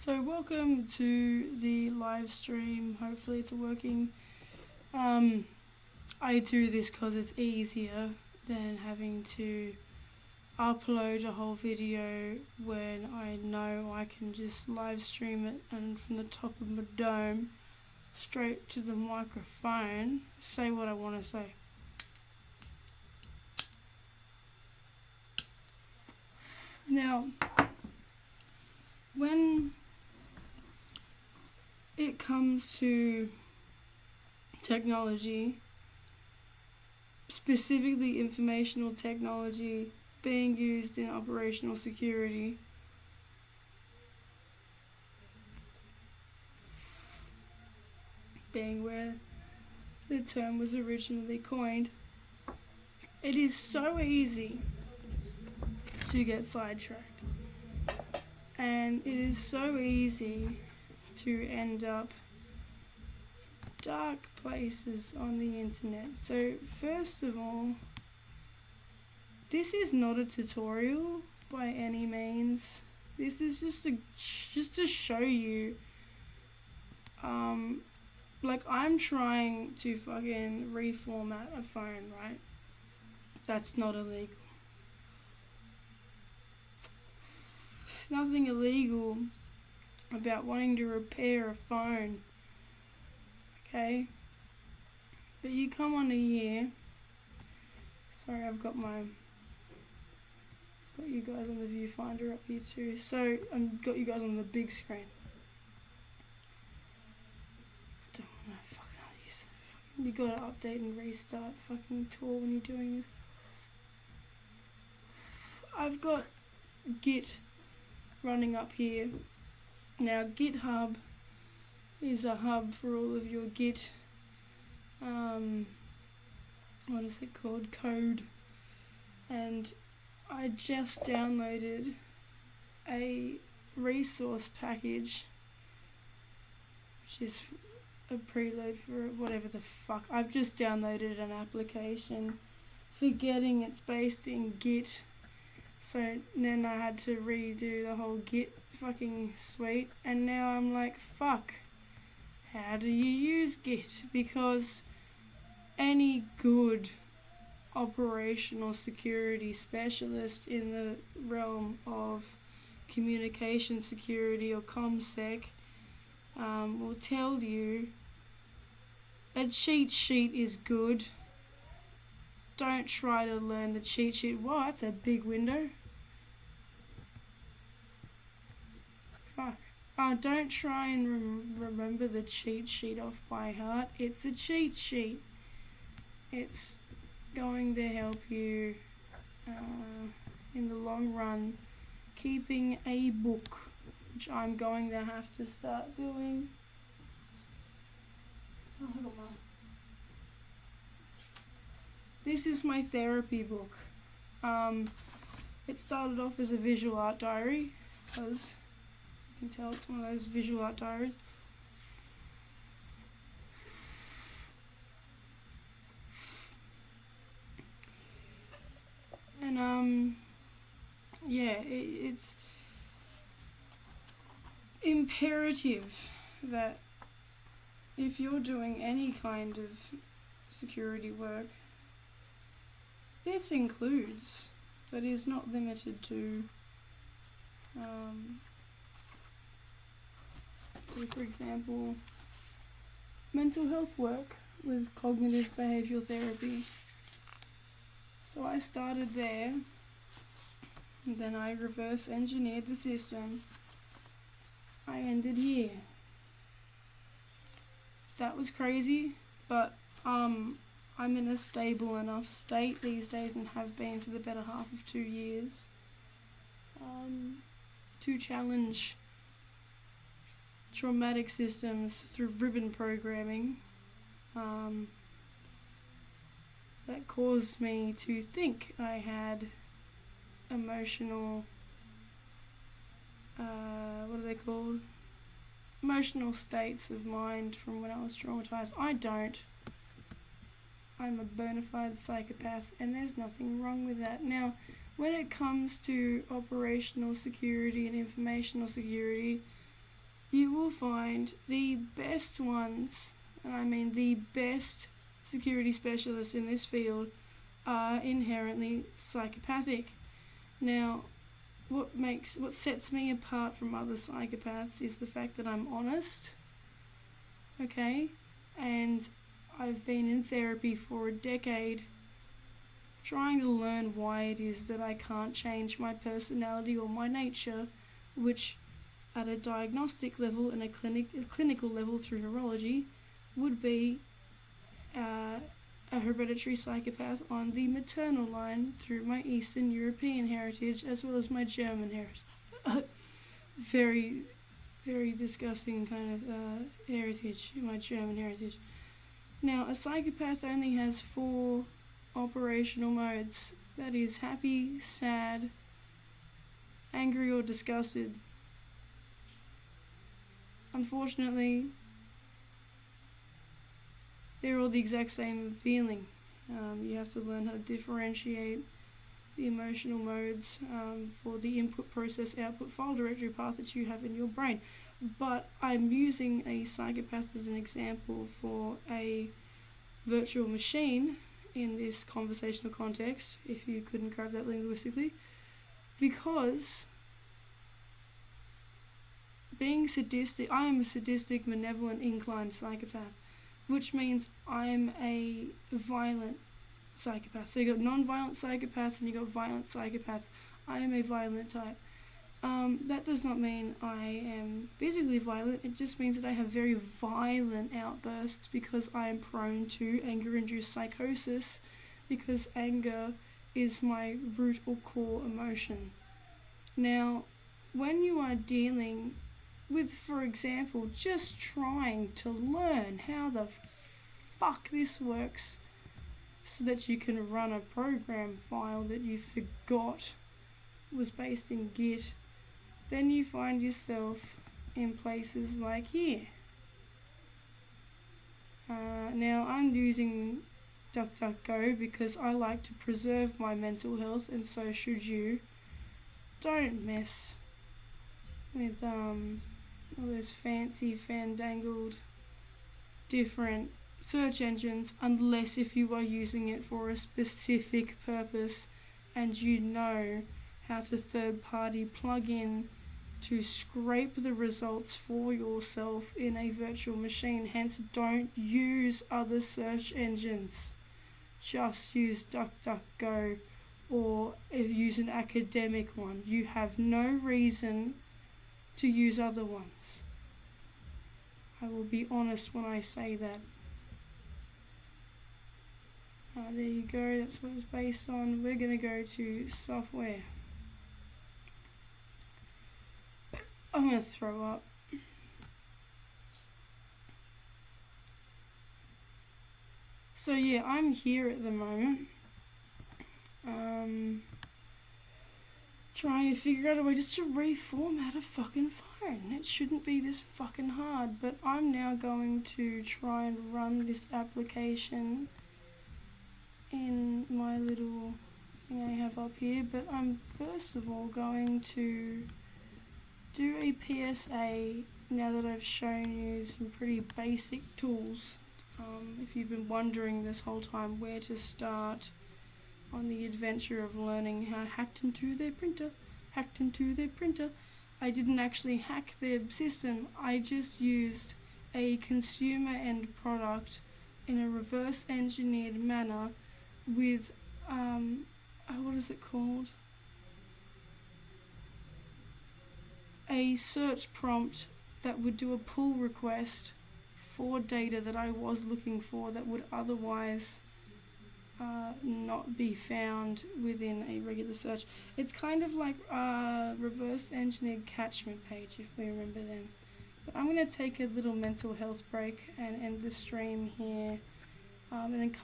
So welcome to the live stream. Hopefully it's working. I do this because it's easier than having to upload a whole video when I know I can just live stream it and from the top of my dome straight to the microphone say what I want to say. Now, when it comes to technology, specifically informational technology being used in operational security, being where the term was originally coined, it is so easy to get sidetracked, and it is so easy to end up dark places on the internet. So first of all, this is not a tutorial by any means. This is just to show you, like I'm trying to fucking reformat a phone, right? That's not illegal. Nothing illegal about wanting to repair a phone, okay? But you come on here. Sorry, I've got you guys on the viewfinder up here too. So I've got you guys on the big screen. I don't know fucking how to use it. You gotta update and restart fucking tool when you're doing this. I've got Git running up here. Now GitHub is a hub for all of your Git, what is it called, code, and I just downloaded a resource package, which is a preload for whatever the fuck. I've just downloaded an application forgetting it's based in Git. So then I had to redo the whole Git fucking suite, and now I'm like, fuck, how do you use Git? Because any good operational security specialist in the realm of communication security or OPSEC will tell you a cheat sheet is good. Don't try to learn the cheat sheet. Wow, that's a big window. Fuck. Don't try and remember the cheat sheet off by heart. It's a cheat sheet. It's going to help you in the long run. Keeping a book, which I'm going to have to start doing. Oh, hold on. This is my therapy book. It started off as a visual art diary, because, as you can tell, it's one of those visual art diaries. And, yeah, it's imperative that if you're doing any kind of security work, this includes, but is not limited to, say for example, mental health work with cognitive behavioural therapy. So I started there, and then I reverse engineered the system. I ended here. That was crazy, but I'm in a stable enough state these days, and have been for the better half of 2 years, to challenge traumatic systems through ribbon programming that caused me to think I had emotional, what are they called? Emotional states of mind from when I was traumatized. I don't. I'm a bona fide psychopath, and there's nothing wrong with that. Now, when it comes to operational security and informational security, you will find the best ones, and I mean the best security specialists in this field, are inherently psychopathic. Now, what sets me apart from other psychopaths is the fact that I'm honest, okay? And I've been in therapy for a decade trying to learn why it is that I can't change my personality or my nature, which at a diagnostic level and a clinical level through neurology would be a hereditary psychopath on the maternal line through my Eastern European heritage as well as my German heritage. Very, very disgusting kind of heritage, my German heritage. Now, a psychopath only has 4 operational modes. That is happy, sad, angry or disgusted. Unfortunately, they're all the exact same feeling. You have to learn how to differentiate the emotional modes for the input, process, output, file directory path that you have in your brain. But I'm using a psychopath as an example for a virtual machine in this conversational context, if you couldn't grab that linguistically, because being sadistic, I am a sadistic, malevolent, inclined psychopath, which means I'm a violent psychopath. So you got non-violent psychopaths and you got violent psychopaths. I am a violent type. That does not mean I am physically violent. It just means that I have very violent outbursts because I am prone to anger-induced psychosis, because anger is my root or core emotion. Now, when you are dealing with, for example, just trying to learn how the fuck this works so that you can run a program file that you forgot was based in Git, then you find yourself in places like here. Now, I'm using DuckDuckGo because I like to preserve my mental health, and so should you. Don't mess with all those fancy, fandangled, different search engines unless if you are using it for a specific purpose and you know how to third-party plug in to scrape the results for yourself in a virtual machine. Hence, don't use other search engines. Just use DuckDuckGo or use an academic one. You have no reason to use other ones. I will be honest when I say that. There you go, that's what it's based on. We're going to go to software. I'm going to throw up. So yeah, I'm here at the moment. Trying to figure out a way just to reformat a fucking phone. It shouldn't be this fucking hard, but I'm now going to try and run this application in my little thing I have up here, but I'm first of all going to do a PSA now that I've shown you some pretty basic tools. If you've been wondering this whole time where to start on the adventure of learning how hacked into their printer, I didn't actually hack their system. I just used a consumer end product in a reverse engineered manner with, what is it called? A search prompt that would do a pull request for data that I was looking for that would otherwise not be found within a regular search. It's kind of like a reverse engineered catchment page, if we remember them. But I'm going to take a little mental health break and end the stream here, and then come